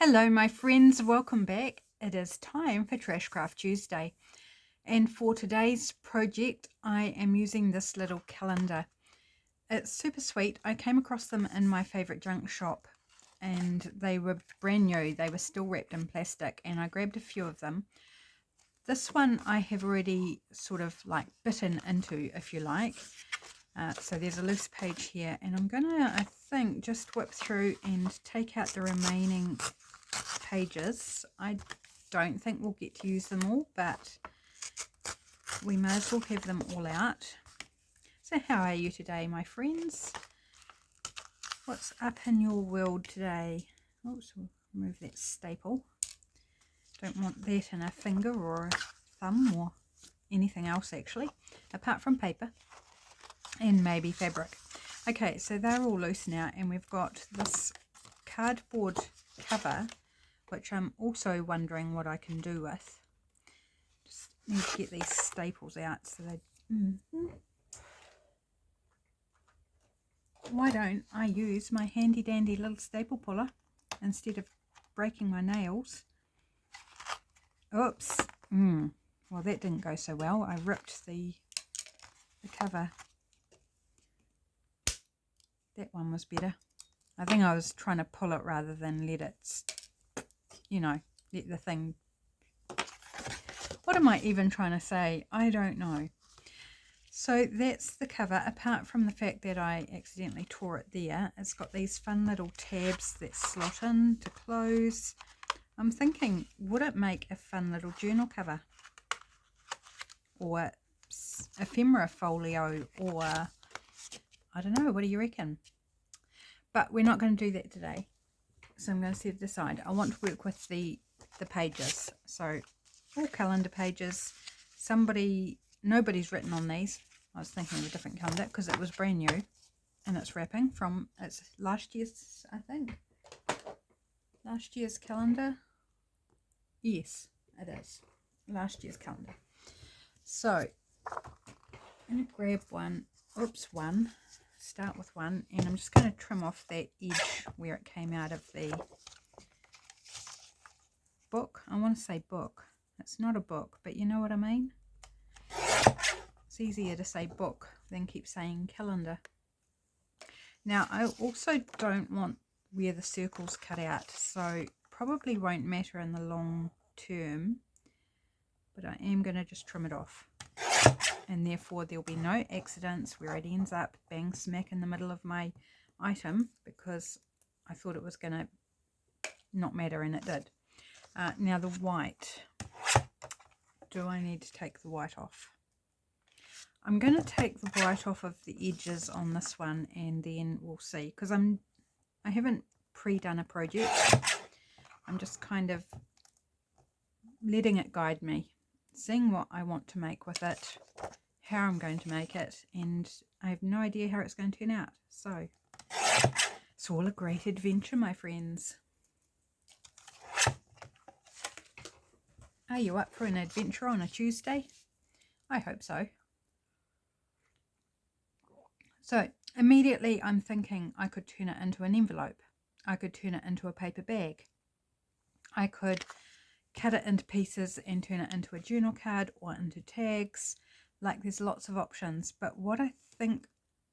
Hello my friends, welcome back. It is time for Trashcraft Tuesday, and for today's project I am using this little calendar. It's super sweet. I came across them in my favourite junk shop and they were brand new. They were still wrapped in plastic and I grabbed a few of them. This one I have already sort of like bitten into, if you like. So there's a loose page here and I'm gonna, I think, just whip through and take out the remaining pages. I don't think we'll get to use them all, but we may as well have them all out. So how are you today, my friends? What's up in your world today? Oops, we'll remove that staple. Don't want that in a finger or a thumb or anything else actually, apart from paper and maybe fabric. Okay, so they're all loose now and we've got this cardboard cover, which I'm also wondering what I can do with. Just need to get these staples out so they... Why don't I use my handy dandy little staple puller instead of breaking my nails? Oops. Well, that didn't go so well. I ripped the cover. That one was better. I think I was trying to pull it rather than let it, you know, let the thing... What am I even trying to say? I don't know. So that's the cover, apart from the fact that I accidentally tore it there. It's got these fun little tabs that slot in to close. I'm thinking, would it make a fun little journal cover? Or ephemera folio, or I don't know, what do you reckon? But we're not going to do that today. So I'm going to set it aside. I want to work with the pages. So all calendar pages. Nobody's written on these. I was thinking of a different calendar because it was brand new and it's wrapping from, it's last year's, I think. Last year's calendar. Yes, it is. Last year's calendar. So I'm going to grab one. One. Start with one, and I'm just going to trim off that edge where it came out of the book. I want to say book. It's not a book, but you know what I mean. It's easier to say book than keep saying calendar. Now I also don't want where the circles cut out, so probably won't matter in the long term, but I am going to just trim it off. And therefore there'll be no accidents where it ends up bang smack in the middle of my item, because I thought it was going to not matter and it did. Now the white, do I need to take the white off? I'm going to take the white off of the edges on this one and then we'll see, because I haven't pre-done a project. I'm just kind of letting it guide me, seeing what I want to make with it, how I'm going to make it, and I have no idea how it's going to turn out. So it's all a great adventure, my friends. Are you up for an adventure on a Tuesday? I hope so. So immediately I'm thinking I could turn it into an envelope. I could turn it into a paper bag. I could cut it into pieces and turn it into a journal card or into tags. Like, there's lots of options, but what I think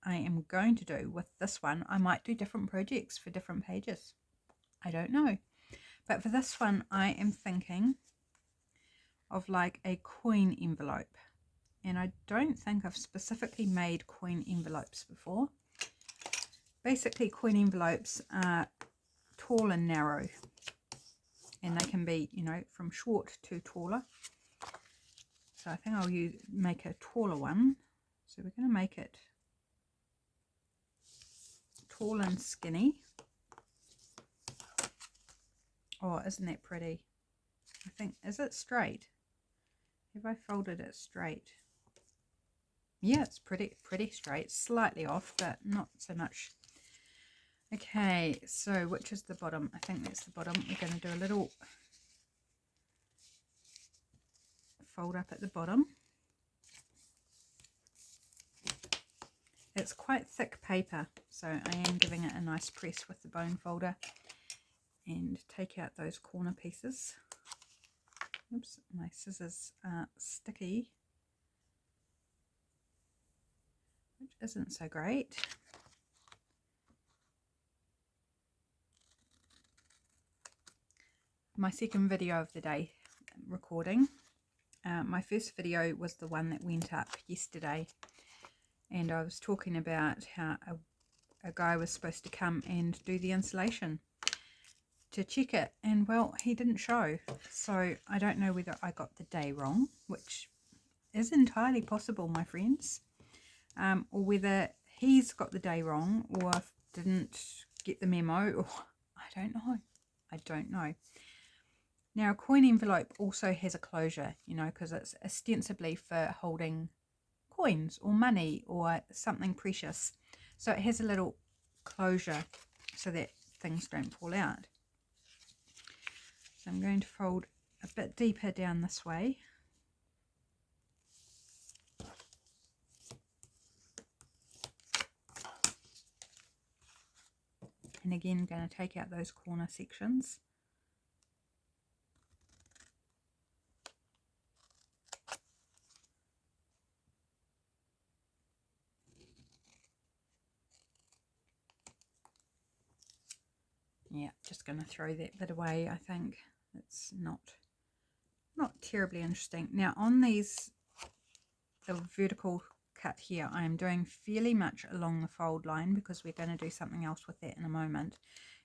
I am going to do with this one, I might do different projects for different pages. I don't know. But for this one, I am thinking of like a coin envelope. And I don't think I've specifically made coin envelopes before. Basically, coin envelopes are tall and narrow. And they can be, you know, from short to taller. So I think I'll make a taller one. So we're going to make it tall and skinny. Oh, isn't that pretty? I think, is it straight? Have I folded it straight? Yeah, it's pretty straight. Slightly off, but not so much. Okay, so which is the bottom? I think that's the bottom. We're going to do a little fold up at the bottom. It's quite thick paper, so I am giving it a nice press with the bone folder. and take out those corner pieces. Oops, my scissors are sticky, which isn't so great. My second video of the day recording. My first video was the one that went up yesterday, and I was talking about how a guy was supposed to come and do the insulation to check it, and well, he didn't show. So I don't know whether I got the day wrong, which is entirely possible, my friends, or whether he's got the day wrong or didn't get the memo, or I don't know. Now, a coin envelope also has a closure, you know, because it's ostensibly for holding coins or money or something precious. So it has a little closure so that things don't fall out. So I'm going to fold a bit deeper down this way. And again, I'm going to take out those corner sections. Yeah, just going to throw that bit away. I think it's not terribly interesting. Now on these, the vertical cut here, I am doing fairly much along the fold line because we're going to do something else with that in a moment.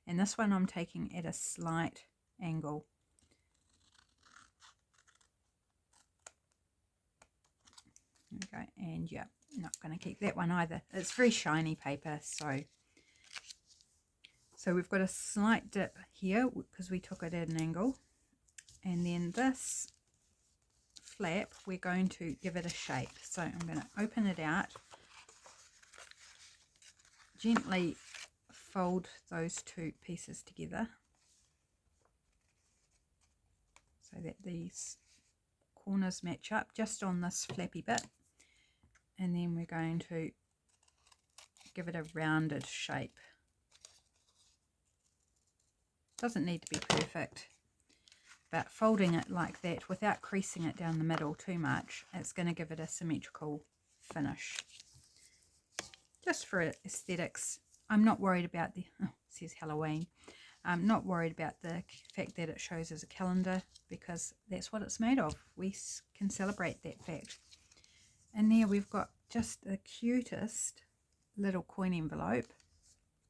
And this one I'm taking at a slight angle. There we go. And yeah, not going to keep that one either. It's very shiny paper, so we've got a slight dip here because we took it at an angle. And then this flap, we're going to give it a shape. So I'm going to open it out, gently fold those two pieces together so that these corners match up just on this flappy bit. And then we're going to give it a rounded shape. Doesn't need to be perfect, but folding it like that without creasing it down the middle too much, it's going to give it a symmetrical finish. Just for aesthetics. I'm not worried about the, oh, it says Halloween. I'm not worried about the fact that it shows as a calendar because that's what it's made of. We can celebrate that fact. And there we've got just the cutest little coin envelope.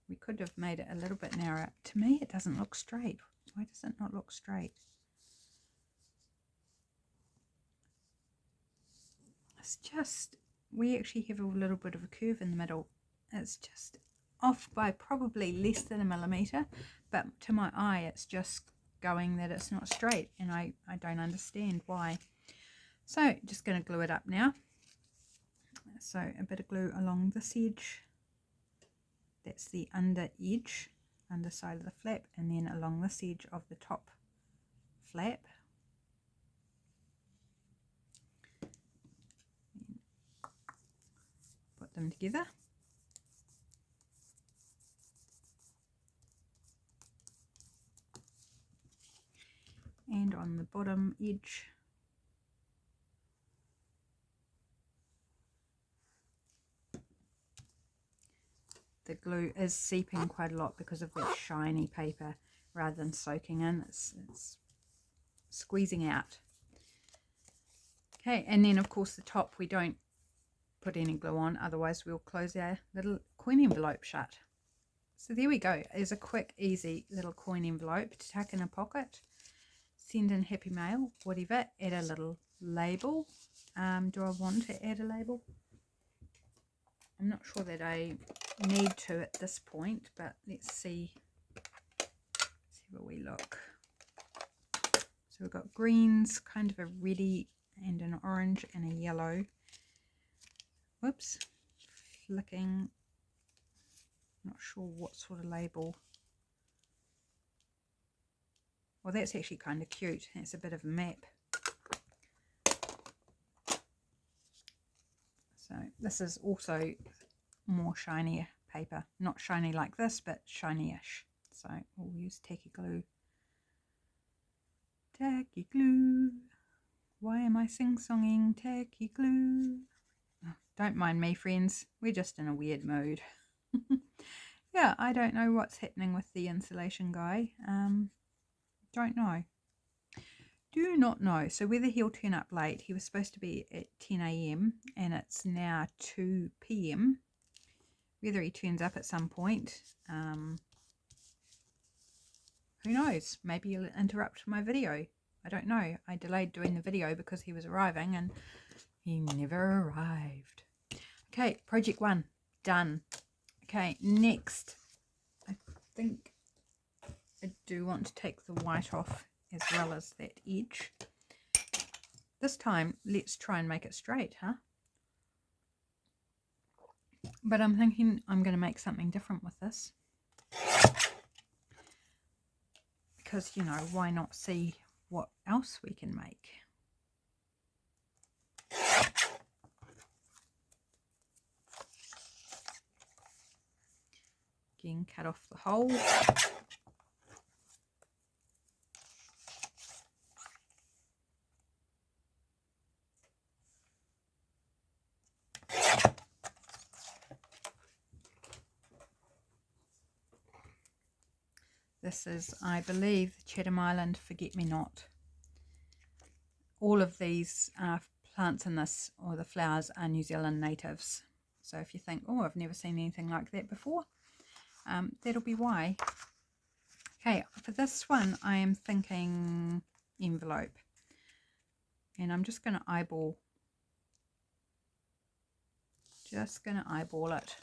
We could have made it a little bit narrower. To me, it doesn't look straight. Why does it not look straight? It's just, we actually have a little bit of a curve in the middle. It's just off by probably less than a millimetre, but to my eye, it's just going that it's not straight, and I don't understand why. So, just going to glue it up now. So, a bit of glue along this edge. That's the underside of the flap, and then along this edge of the top flap. Put them together. And on the bottom edge, the glue is seeping quite a lot because of that shiny paper rather than soaking in. It's squeezing out. Okay, and then of course the top we don't put any glue on, otherwise we'll close our little coin envelope shut. So there we go. It's a quick, easy little coin envelope to tuck in a pocket, send in happy mail, whatever. Add a little label. Do I want to add a label? I'm not sure that I need to at this point, but let's see where we look. So we've got greens, kind of a reddy and an orange and a yellow. Whoops, flicking, not sure what sort of label. Well, that's actually kind of cute. It's a bit of a map. So this is also more shinier paper. Not shiny like this, but shiny-ish. So we'll use tacky glue. Tacky glue. Why am I sing-songing tacky glue? Oh, don't mind me, friends. We're just in a weird mood. Yeah, I don't know what's happening with the insulation guy. Don't know. Do not know. So whether he'll turn up late, he was supposed to be at 10 a.m. and it's now 2 p.m. Whether he turns up at some point, who knows? Maybe he'll interrupt my video. I don't know. I delayed doing the video because he was arriving and he never arrived. Okay, project 1, done. Okay, next, I think I do want to take the white off as well as that edge. This time, let's try and make it straight, huh? But I'm thinking I'm going to make something different with this. Because, you know, why not see what else we can make? Again, cut off the hole. This is, I believe, Chatham Island Forget-Me-Not. All of these plants in this, or the flowers, are New Zealand natives. So if you think, oh, I've never seen anything like that before, that'll be why. Okay, for this one, I am thinking envelope. And I'm just going to eyeball. Just going to eyeball it.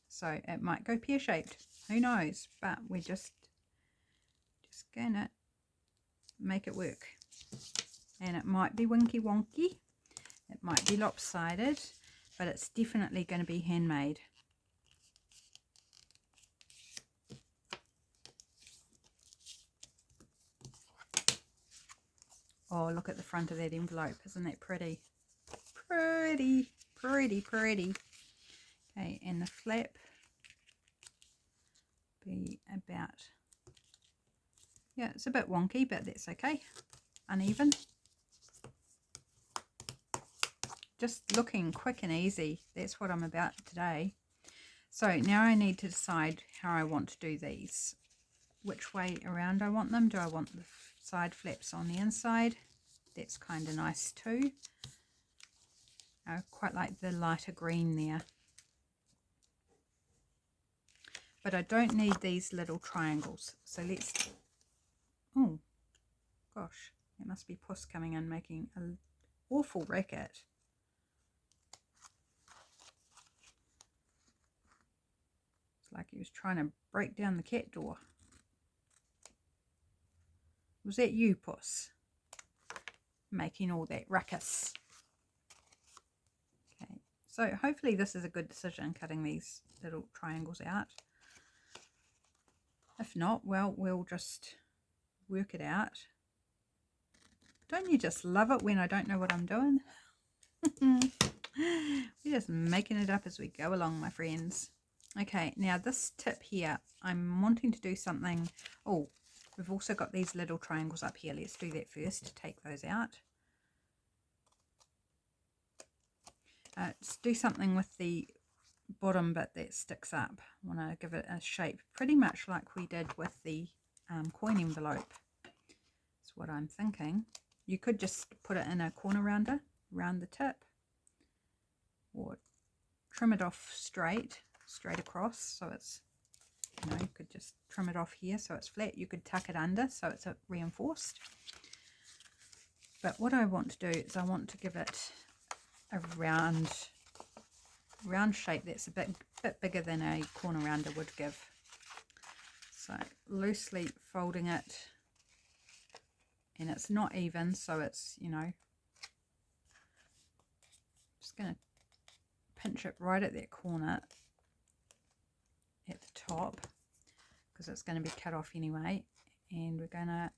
So it might go pear-shaped. Who knows? But we're just going to make it work. And it might be winky wonky. It might be lopsided. But it's definitely going to be handmade. Oh, look at the front of that envelope. Isn't that pretty? Pretty, pretty, pretty. Okay, and the flap be about, yeah, it's a bit wonky, but that's okay. Uneven. Just looking quick and easy. That's what I'm about today. So now I need to decide how I want to do these. Which way around I want them. Do I want the side flaps on the inside? That's kind of nice too. I quite like the lighter green there. But I don't need these little triangles. So let's, oh gosh, it must be Puss coming in making an awful racket. It's like he was trying to break down the cat door. Was that you, Puss? Making all that ruckus. Okay, so hopefully this is a good decision, cutting these little triangles out. If not, well, we'll just work it out. Don't you just love it when I don't know what I'm doing? We're just making it up as we go along, my friends. Okay, now this tip here, I'm wanting to do something. Oh, we've also got these little triangles up here. Let's do that first, take those out. Let's do something with the bottom bit that sticks up. I want to give it a shape pretty much like we did with the coin envelope. That's what I'm thinking. You could just put it in a corner rounder around the tip, or trim it off straight across, so it's, you know, you could just trim it off here so it's flat. You could tuck it under so it's reinforced. But what I want to do is I want to give it a round shape that's a bit bigger than a corner rounder would give. So loosely folding it, and it's not even, so it's, you know, just going to pinch it right at that corner at the top, because it's going to be cut off anyway, and we're going to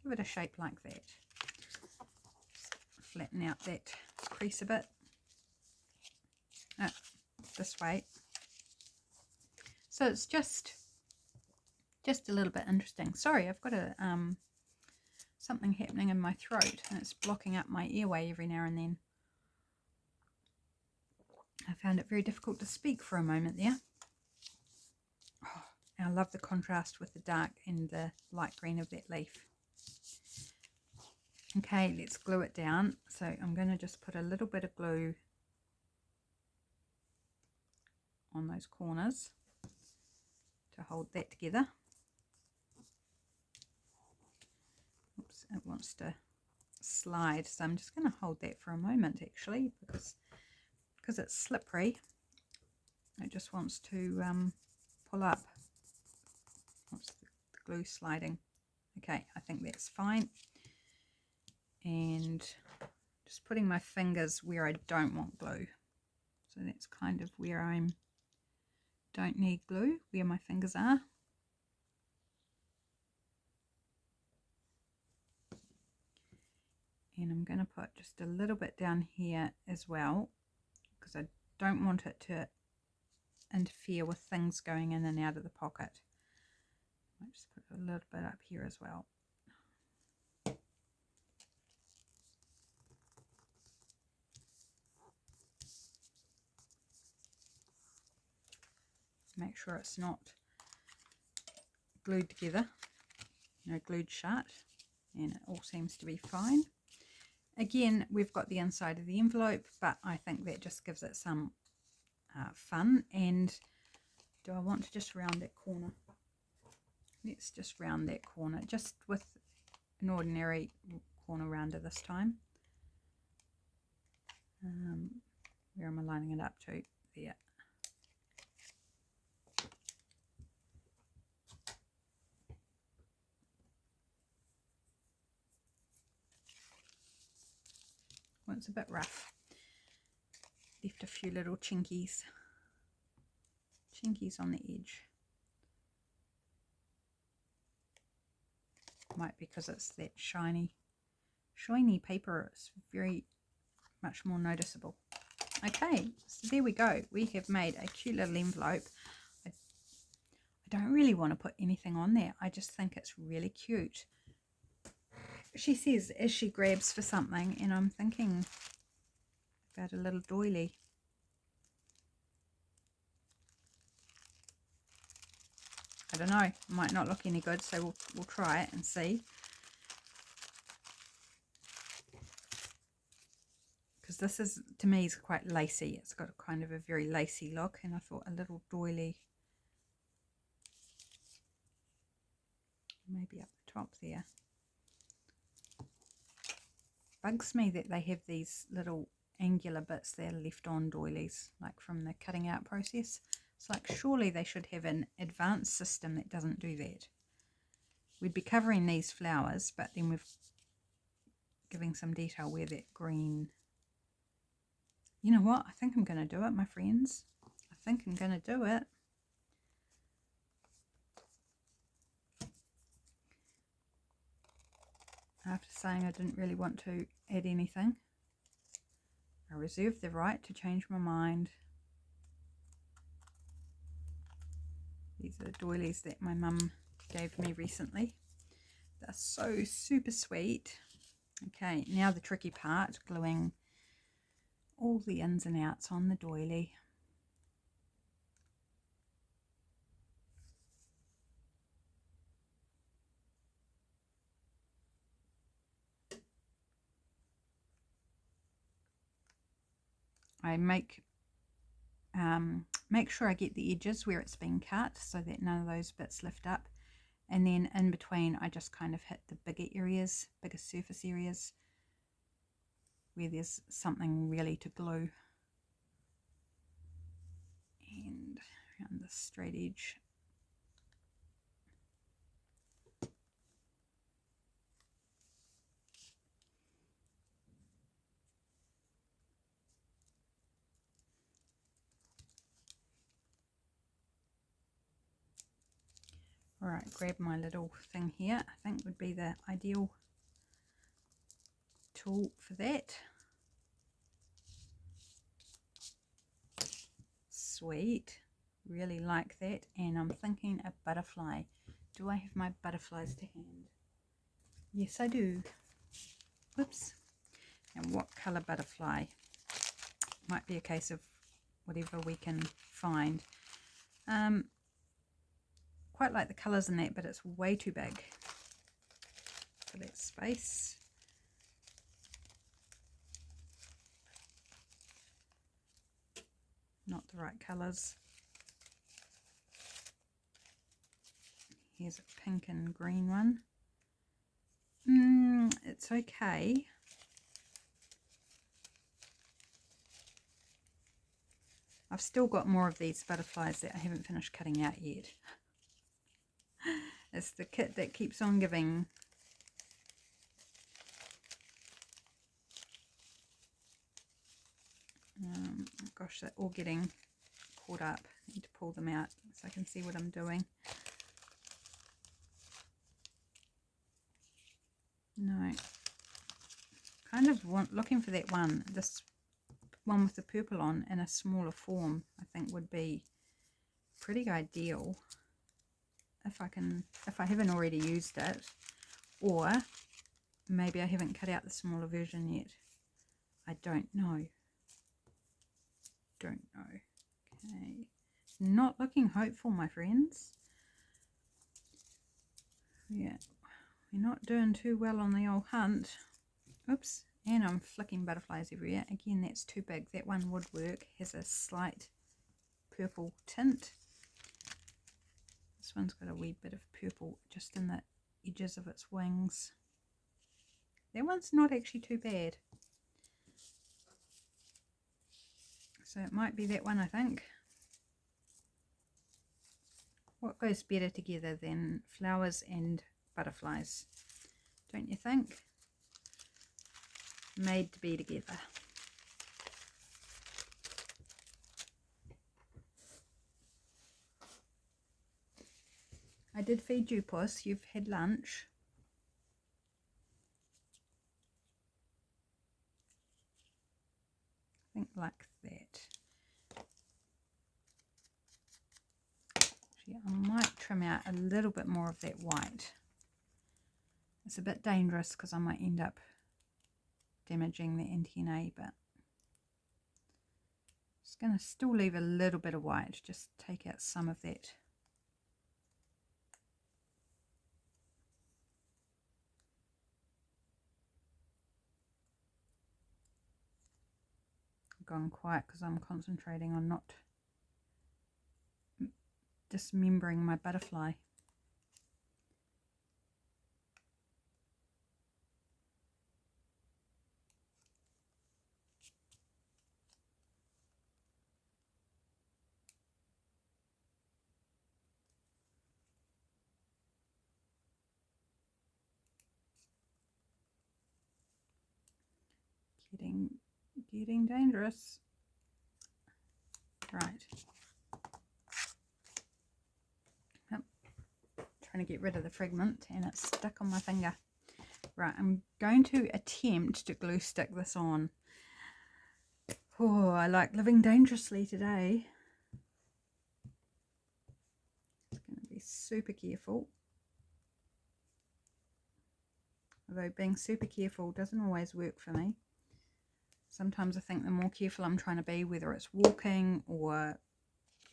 give it a shape like that. Flatten out that crease a bit. this way. So it's just a little bit interesting. Sorry, I've got a something happening in my throat and it's blocking up my airway every now and then. I found it very difficult to speak for a moment there. Oh, I love the contrast with the dark and the light green of that leaf. Okay, let's glue it down. So I'm going to just put a little bit of glue on those corners to hold that together. Oops, it wants to slide, so I'm just going to hold that for a moment actually, because it's slippery. It just wants to pull up. What's the glue sliding? Okay, I think that's fine. And just putting my fingers where I don't want glue. So that's kind of where I don't need glue, where my fingers are. And I'm going to put just a little bit down here as well, because I don't want it to interfere with things going in and out of the pocket. I might just put a little bit up here as well. Make sure it's not glued together, glued shut, and it all seems to be fine. Again, we've got the inside of the envelope, but I think that just gives it some fun. And do I want to just round that corner? Let's just round that corner, just with an ordinary corner rounder this time. Where am I lining it up to? There. Well, it's a bit rough. Left a few little chinkies on the edge. Might be because it's that shiny paper. It's very much more noticeable. Okay, so there we go. We have made a cute little envelope. I don't really want to put anything on there. I just think it's really cute. She says as she grabs for something, and I'm thinking about a little doily. I don't know, it might not look any good, so we'll try it and see. Because this is, to me, is quite lacy. It's got a kind of a very lacy look, and I thought a little doily, maybe up the top there. Bugs me that they have these little angular bits that are left on doilies, like from the cutting out process. It's like, surely they should have an advanced system that doesn't do that. We'd be covering these flowers, but then we're giving some detail where that green... You know what? I think I'm going to do it, my friends. I think I'm going to do it. After saying I didn't really want to add anything, I reserve the right to change my mind. These are the doilies that my mum gave me recently. They're so super sweet. Okay, now the tricky part, gluing all the ins and outs on the doily. I make sure I get the edges where it's been cut so that none of those bits lift up, and then in between I just kind of hit the bigger areas, bigger surface areas where there's something really to glue, and around the straight edge. Alright, grab my little thing here. I think would be the ideal tool for that. sweet. Really like that. And I'm thinking a butterfly. Do I have my butterflies to hand? Yes, I do. Whoops. And what colour butterfly? Might be a case of whatever we can find. Quite like the colours in that, but it's way too big for that space. Not the right colours. Here's a pink and green one. It's okay. I've still got more of these butterflies that I haven't finished cutting out yet. It's the kit that keeps on giving. Gosh, they're all getting caught up. I need to pull them out so I can see what I'm doing. No. Kind of looking for that one. This one with the purple on in a smaller form, I think would be pretty ideal. If I haven't already used it, or maybe I haven't cut out the smaller version yet. I don't know. Okay, not looking hopeful, my friends. Yeah, we're not doing too well on the old hunt. Oops, and I'm flicking butterflies everywhere. Again, that's too big. That one would work. Has a slight purple tint. This one's got a wee bit of purple just in the edges of its wings. That one's not actually too bad. So it might be that one, I think. What goes better together than flowers and butterflies? Don't you think? Made to be together. I did feed you, Puss. You've had lunch. I think like that. Actually, I might trim out a little bit more of that white. It's a bit dangerous because I might end up damaging the antennae, but just going to still leave a little bit of white. Just take out some of that. Gone quiet because I'm concentrating on not dismembering my butterfly. Getting dangerous. Right. Yep. Trying to get rid of the fragment and it's stuck on my finger. Right, I'm going to attempt to glue stick this on. Oh, I like living dangerously today. It's going to be super careful. Although being super careful doesn't always work for me. Sometimes I think the more careful I'm trying to be, whether it's walking or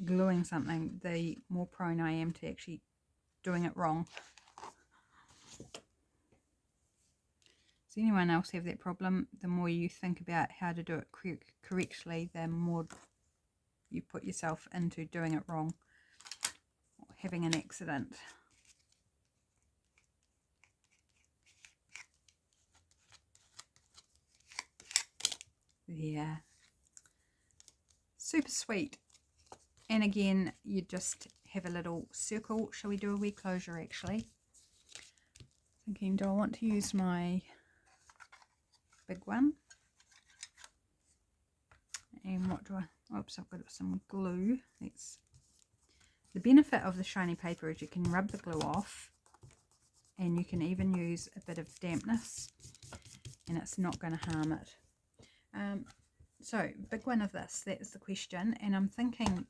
gluing something, the more prone I am to actually doing it wrong. Does anyone else have that problem? The more you think about how to do it correctly, the more you put yourself into doing it wrong or having an accident. Yeah, super sweet. And again, you just have a little circle. Shall we do a wee closure actually? Thinking, do I want to use my big one? And what do I, oops, I've got some glue. That's the benefit of the shiny paper, is you can rub the glue off and you can even use a bit of dampness and it's not going to harm it. So big one of this, that is the question. And I'm thinking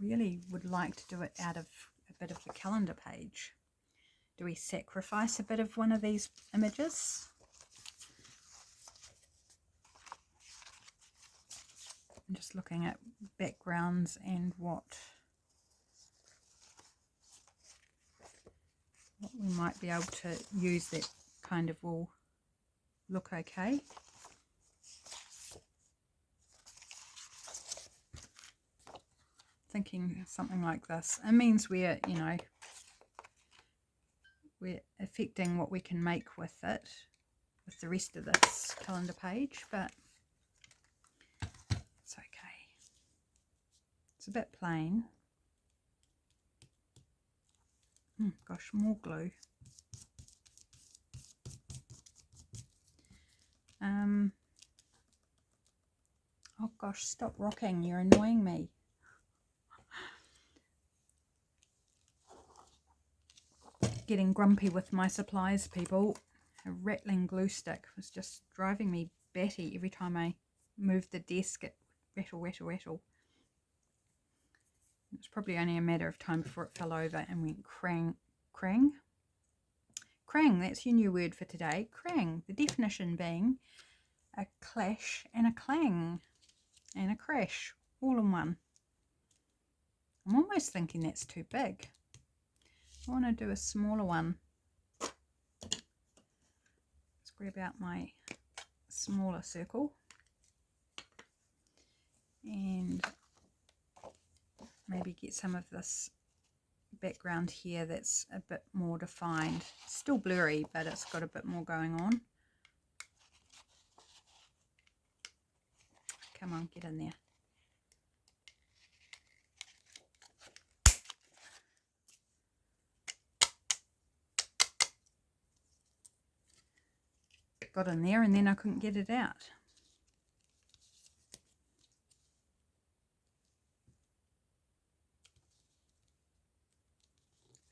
really would like to do it out of a bit of the calendar page. Do we sacrifice a bit of one of these images? I'm just looking at backgrounds and what we might be able to use that kind of will look okay. Thinking something like this. It means we're, you know, we're affecting what we can make with it, with the rest of this calendar page, but it's okay. It's a bit plain. Gosh, more glue. Oh gosh, stop rocking, you're annoying me. Getting grumpy with my supplies, people. A rattling glue stick was just driving me batty every time I moved the desk. It rattle, rattle, rattle. It was probably only a matter of time before it fell over and went crang. Crang? Crang, that's your new word for today. Crang. The definition being a clash and a clang and a crash all in one. I'm almost thinking that's too big. I want to do a smaller one. Let's grab out my smaller circle and maybe get some of this background here that's a bit more defined. Still blurry, but it's got a bit more going on. Come on, get in there. Got in there and then I couldn't get it out.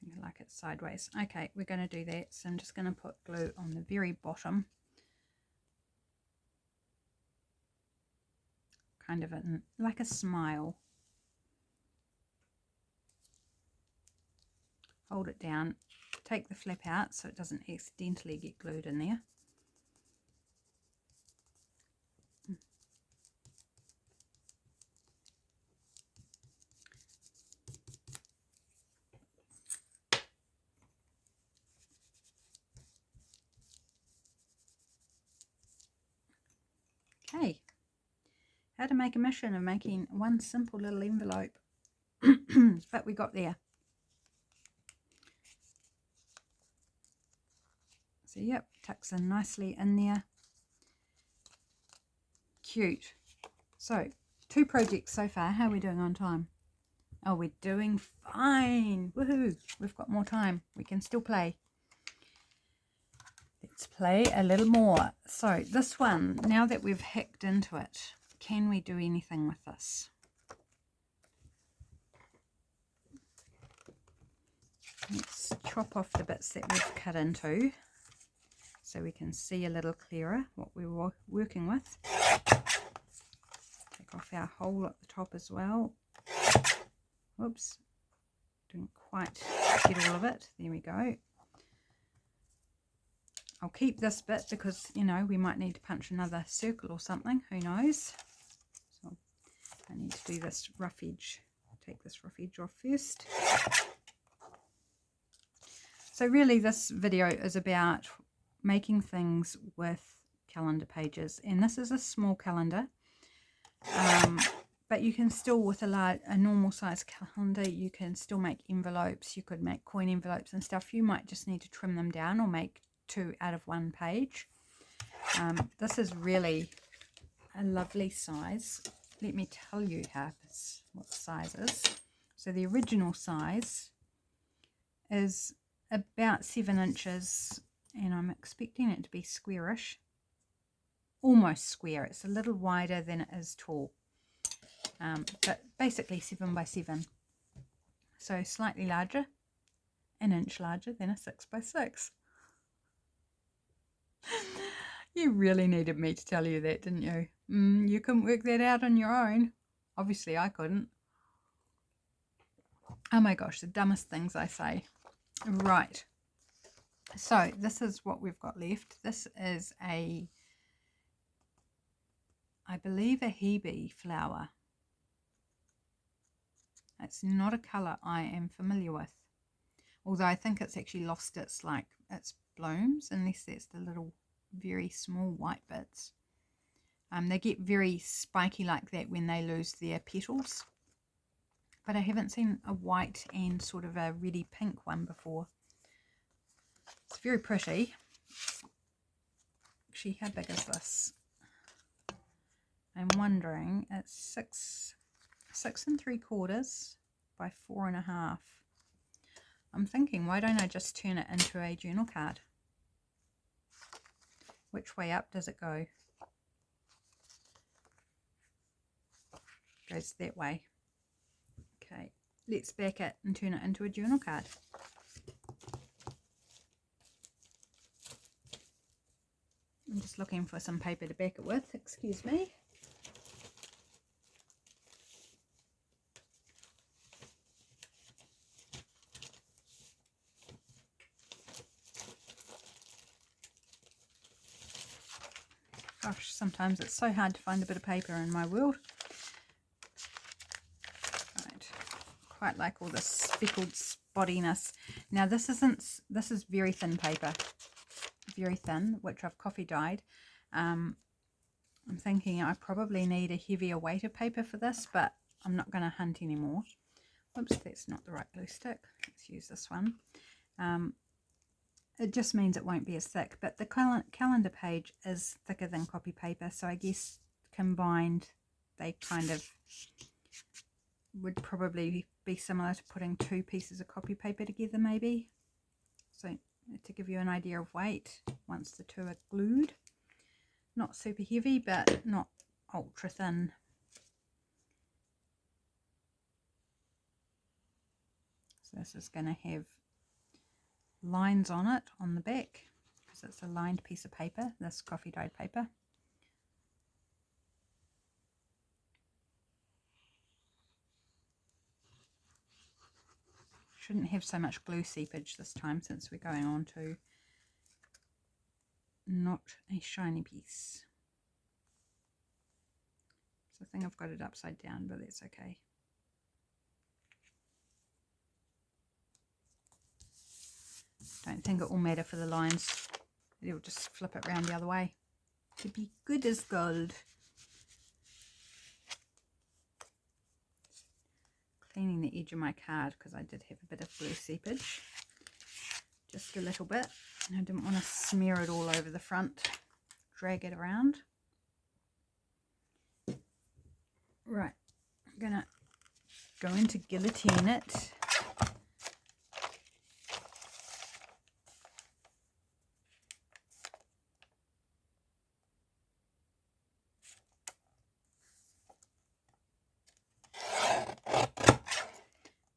I like it sideways. Okay, we're going to do that. So I'm just going to put glue on the very bottom. Kind of like a smile. Hold it down. Take the flap out so it doesn't accidentally get glued in there. Okay, how to make a mission of making one simple little envelope. But we got there. So yep, tucks in nicely in there. Cute. So 2 projects so far. How are we doing on time? Oh, we're doing fine. Woohoo! We've got more time. We can still play. Let's play a little more. So this one, now that we've hacked into it, can we do anything with this? Let's chop off the bits that we've cut into so we can see a little clearer what we were working with. Take off our hole at the top as well. Whoops, didn't quite get all of it. There we go. I'll keep this bit because, you know, we might need to punch another circle or something. Who knows? So I need to do this rough edge. Take this rough edge off first. So really this video is about making things with calendar pages. And this is a small calendar. But you can still, with a normal size calendar, you can still make envelopes. You could make coin envelopes and stuff. You might just need to trim them down or make 2 out of 1 page. This is really a lovely size. Let me tell you what the size is. So the original size is about 7 inches, and I'm expecting it to be squarish, almost square. It's a little wider than it is tall, but basically 7 by 7. So slightly larger, an inch larger than a 6 by 6. You really needed me to tell you that, didn't you? You couldn't work that out on your own. Obviously I couldn't. Oh my gosh, the dumbest things I say. Right. So this is what we've got left. This is I believe a hebe flower. It's not a colour I am familiar with. Although I think it's actually lost its blooms, unless that's the little very small white bits. They get very spiky like that when they lose their petals. But I haven't seen a white and sort of a reddy pink one before. It's very pretty. Actually, how big is this? I'm wondering, it's 6 3/4 by 4.5. I'm thinking, why don't I just turn it into a journal card? Which way up does it go? It goes that way. Okay, let's back it and turn it into a journal card. I'm just looking for some paper to back it with, excuse me. Gosh, sometimes it's so hard to find a bit of paper in my world. Right, quite like all this speckled spottiness. Now this is very thin paper, very thin, which I've coffee dyed. I'm thinking I probably need a heavier weight of paper for this, but I'm not going to hunt anymore. Oops, that's not the right glue stick. Let's use this one. It just means it won't be as thick, but the calendar page is thicker than copy paper, so I guess combined they kind of would probably be similar to putting 2 pieces of copy paper together maybe. So to give you an idea of weight, once the 2 are glued, not super heavy but not ultra thin. So this is going to have lines on it on the back because it's a lined piece of paper, this coffee dyed paper. Shouldn't have so much glue seepage this time since we're going on to not a shiny piece. So I think I've got it upside down, but that's okay. Don't think it will matter for the lines. It'll just flip it around the other way. It'll be good as gold. Cleaning the edge of my card because I did have a bit of glue seepage. Just a little bit. I didn't want to smear it all over the front. Drag it around. Right. I'm going to go into guillotine it.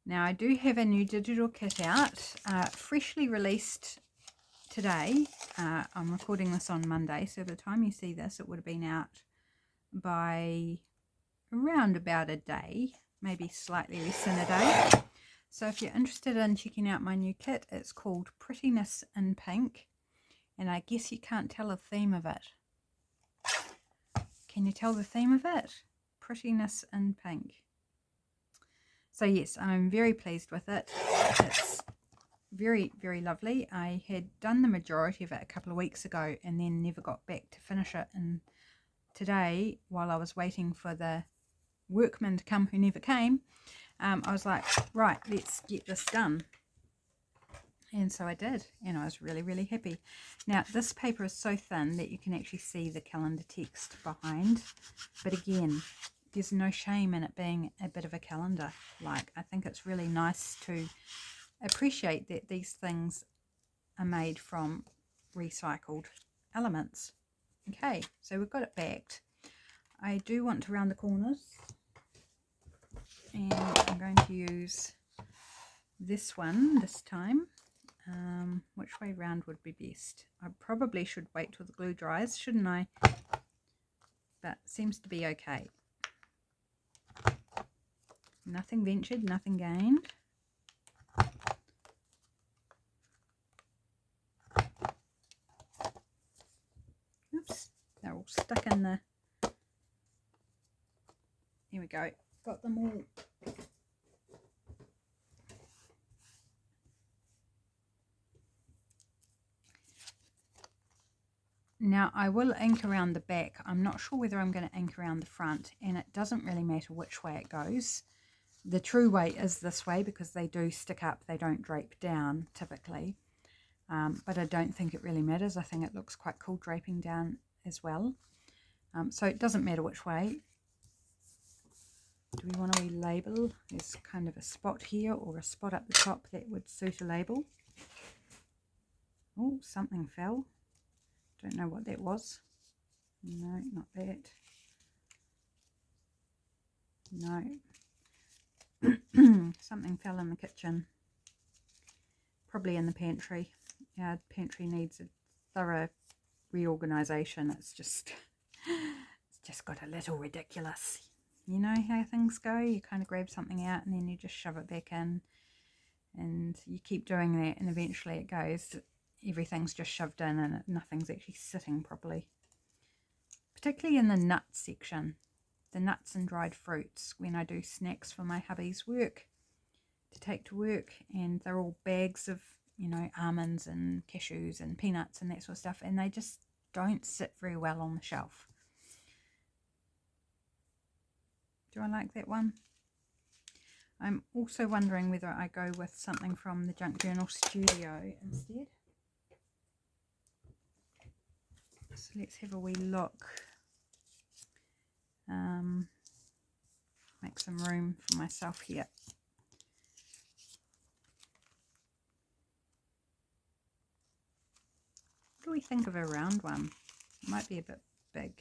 Now I do have a new digital kit out, freshly released today. I'm recording this on Monday, so by the time you see this it would have been out by around about a day, maybe slightly less than a day. So if you're interested in checking out my new kit, it's called Prettiness in Pink, and I guess you can't tell a theme of it. Can you tell the theme of it? Prettiness in Pink. So yes, I'm very pleased with it. It's very, very lovely. I had done the majority of it a couple of weeks ago and then never got back to finish it. And today, while I was waiting for the workman to come who never came, I was like, right, let's get this done. And so I did, and I was really, really happy. Now, this paper is so thin that you can actually see the calendar text behind. But again, there's no shame in it being a bit of a calendar. Like, I think it's really nice to appreciate that these things are made from recycled elements. Okay, so we've got it backed. I do want to round the corners, and I'm going to use this one this time. Which way round would be best? I probably should wait till the glue dries, shouldn't I? But seems to be okay. Nothing ventured, nothing gained. in the... Here we go. Got them all. Now I will ink around the back. I'm not sure whether I'm going to ink around the front, and it doesn't really matter which way it goes. The true way is this way because they do stick up, they don't drape down typically. But I don't think it really matters. I think it looks quite cool draping down as well. So it doesn't matter which way. Do we want to relabel? There's kind of a spot here or a spot up the top that would suit a label. Oh, something fell. Don't know what that was. No, not that. No. Something fell in the kitchen. Probably in the pantry. Our pantry needs a thorough reorganisation. It's just got a little ridiculous. You know how things go? You kind of grab something out and then you just shove it back in. And you keep doing that and eventually it goes, everything's just shoved in and nothing's actually sitting properly. Particularly in the nuts section. The nuts and dried fruits when I do snacks for my hubby's work to take to work, and they're all bags of, you know, almonds and cashews and peanuts and that sort of stuff, and they just don't sit very well on the shelf. Do I like that one? I'm also wondering whether I go with something from the Junk Journal Studio instead. So let's have a wee look. Make some room for myself here. What do we think of a round one? It might be a bit big.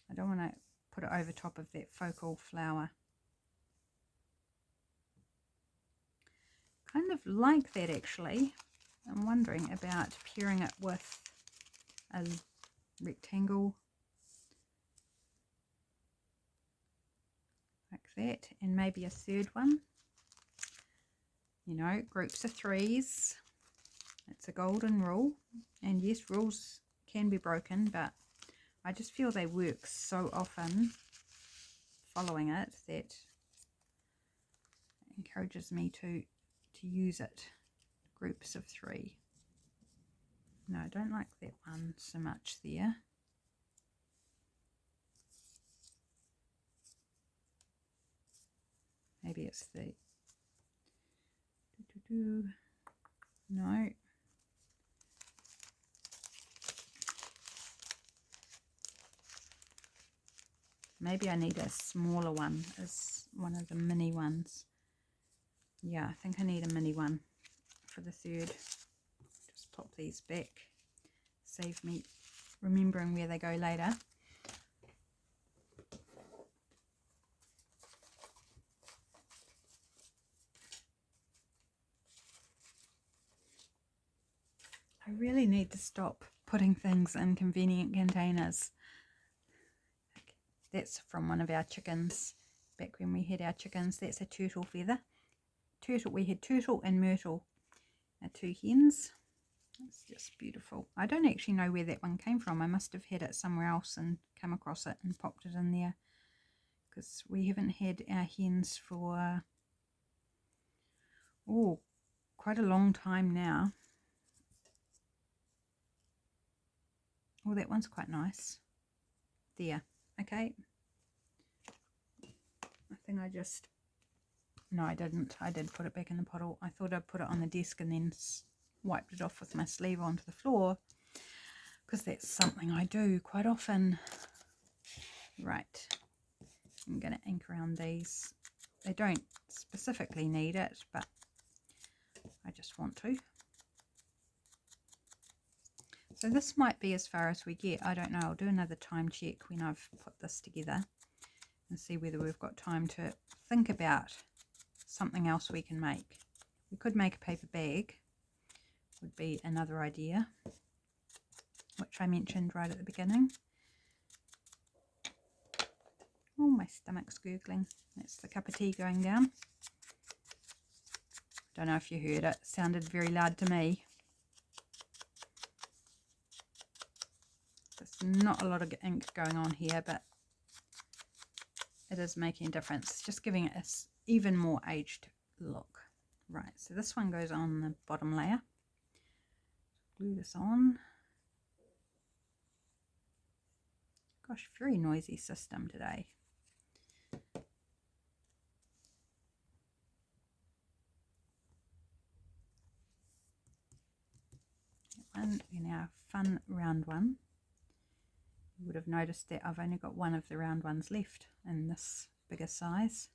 I don't want to put it over top of that focal flower. Kind of like that actually. I'm wondering about pairing it with a rectangle like that, and maybe a third one. You know, groups of threes. It's a golden rule, and yes, rules can be broken, but I just feel they work so often following it that it encourages me to use it. Groups of three. No, I don't like that one so much there. Maybe it's the... No. Maybe I need a smaller one as one of the mini ones. Yeah, I think I need a mini one for the third. Just pop these back. Save me remembering where they go later. I really need to stop putting things in convenient containers. That's from one of our chickens, back when we had our chickens. That's a turtle feather. We had turtle and myrtle, our two hens. It's just beautiful. I don't actually know where that one came from. I must have had it somewhere else and come across it and popped it in there, because we haven't had our hens for quite a long time now. Oh, that one's quite nice. There. Okay. I think I just... No, I didn't. I did put it back in the bottle. I thought I'd put it on the desk and then wiped it off with my sleeve onto the floor, because that's something I do quite often. Right. I'm going to ink around these. They don't specifically need it, but I just want to. So this might be as far as we get. I don't know. I'll do another time check when I've put this together and see whether we've got time to think about something else we can make. We could make a paper bag, would be another idea, which I mentioned right at the beginning. Oh, my stomach's gurgling. That's the cup of tea going down. Don't know if you heard it. It sounded very loud to me. not a lot of ink going on here, but it is making a difference, just giving it an even more aged look. Right, so this one goes on the bottom layer. Glue this on. Gosh, very noisy system today. And in our fun round one, you would have noticed that I've only got one of the round ones left in this bigger size.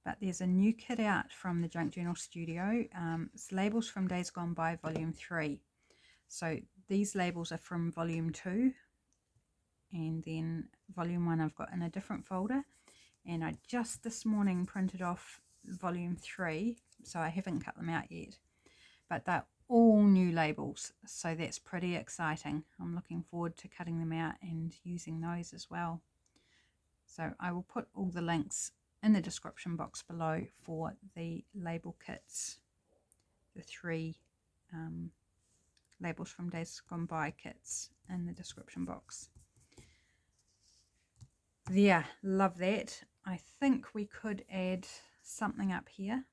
But there's a new kit out from the Junk Journal Studio. It's Labels from Days Gone By Volume 3. So these labels are from Volume 2. And then Volume 1 I've got in a different folder. And I just this morning printed off Volume 3. So I haven't cut them out yet. But they're all new labels. So that's pretty exciting. I'm looking forward to cutting them out and using those as well. So I will put all the links in the description box below for the label kits, the 3 Labels from Days Gone By kits in the description box. Yeah, love that. I think we could add something up here.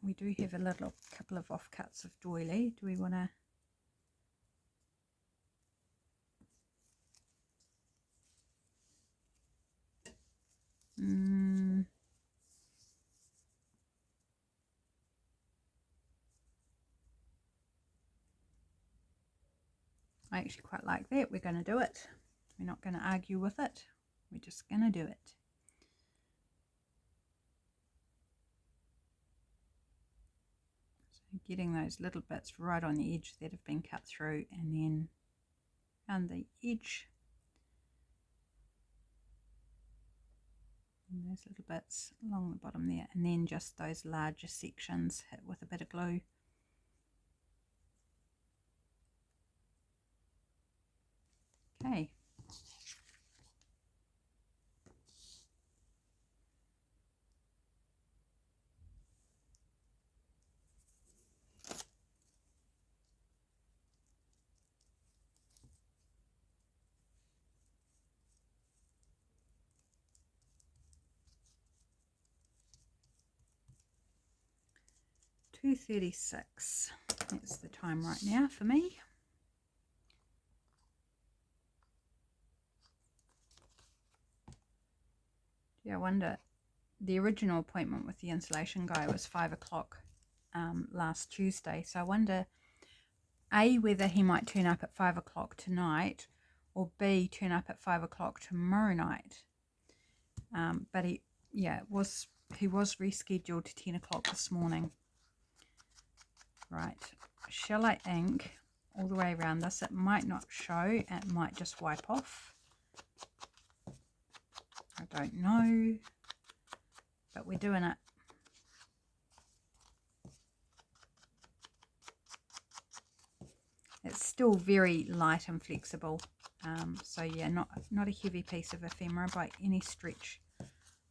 We do have a couple of offcuts of doily. Do we want to... I actually quite like that. We're going to do it. We're not going to argue with it. We're just going to do it. So getting those little bits right on the edge that have been cut through, and then around the edge. And those little bits along the bottom there, and then just those larger sections hit with a bit of glue. Okay. .236. That's the time right now for me. Yeah, I wonder, the original appointment with the insulation guy was 5 o'clock last Tuesday, so I wonder A, whether he might turn up at 5 o'clock tonight, or B, turn up at 5 o'clock tomorrow night. But he was rescheduled to 10 o'clock this morning. Right, shall I ink all the way around this? It might not show, it might just wipe off. I don't know, but we're doing it. It's still very light and flexible, so yeah, not a heavy piece of ephemera by any stretch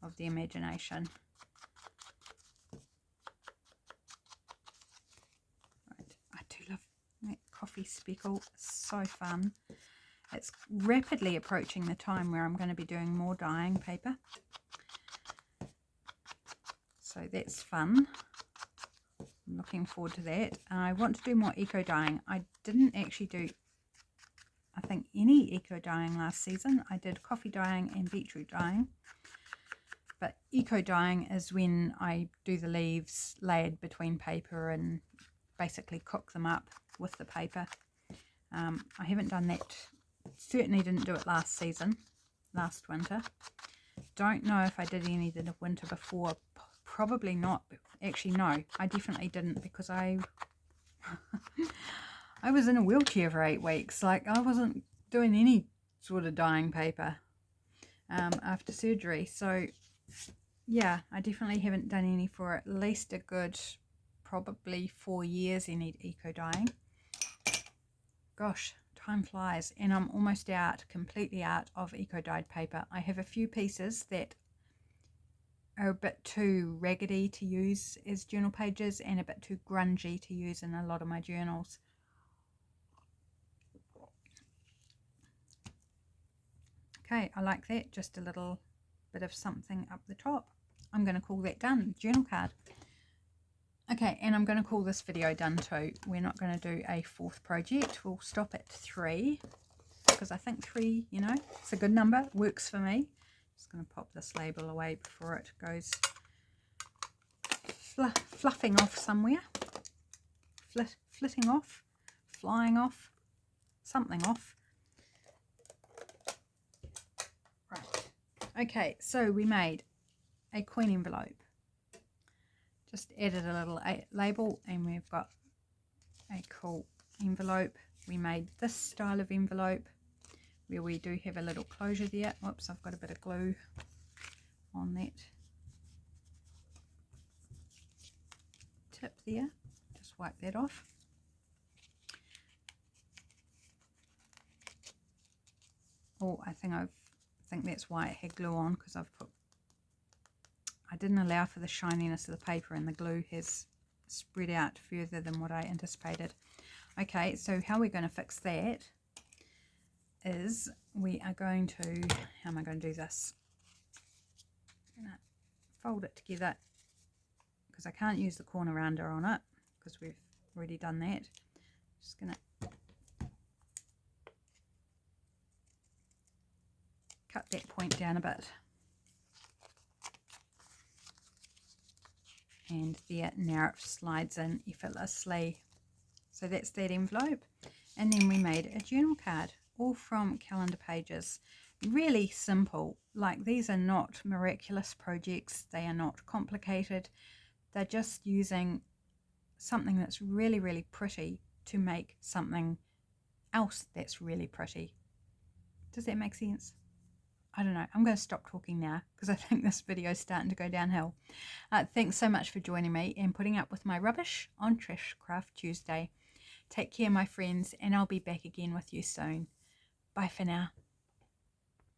of the imagination. Right, I do love that coffee speckle. It's so fun. It's rapidly approaching the time where I'm going to be doing more dyeing paper, so that's fun. I'm looking forward to that. I want to do more eco dyeing. I didn't actually do, I think, any eco dyeing last season. I did coffee dyeing and beetroot dyeing, but eco dyeing is when I do the leaves layered between paper and basically cook them up with the paper. I haven't done that, certainly didn't do it last season, last winter. Don't know if I did any the winter before. Probably not. Actually, no, I definitely didn't, because I was in a wheelchair for 8 weeks. Like, I wasn't doing any sort of dyeing paper after surgery. So yeah, I definitely haven't done any for at least a good probably 4 years. You need eco dyeing. Gosh, time flies, and I'm almost out, completely out of eco dyed paper. I have a few pieces that are a bit too raggedy to use as journal pages and a bit too grungy to use in a lot of my journals. Okay, I like that. Just a little bit of something up the top. I'm going to call that done. Journal card. Okay, and I'm going to call this video done too. We're not going to do a fourth project. We'll stop at 3 because I think 3, you know, it's a good number. Works for me. Just going to pop this label away before it goes fluffing off somewhere. Flitting off, flying off, something off. Right. Okay, so we made a coin envelope. Just added a little label and we've got a cool envelope. We made this style of envelope where we do have a little closure there. Whoops, I've got a bit of glue on that tip there. Just wipe that off. Oh, I think that's why it had glue on, because I didn't allow for the shininess of the paper and the glue has spread out further than what I anticipated. Okay, so how we're going to fix that is we are going to, how am I going to do this? I'm going to fold it together because I can't use the corner rounder on it because we've already done that. Just going to cut that point down a bit. And there, now it slides in effortlessly. So that's that envelope. And then we made a journal card, all from calendar pages. Really simple. Like, these are not miraculous projects. They are not complicated. They're just using something that's really, really pretty to make something else that's really pretty. Does that make sense? I don't know. I'm going to stop talking now because I think this video is starting to go downhill. Thanks so much for joining me and putting up with my rubbish on Trash Craft Tuesday. Take care, my friends, and I'll be back again with you soon. Bye for now.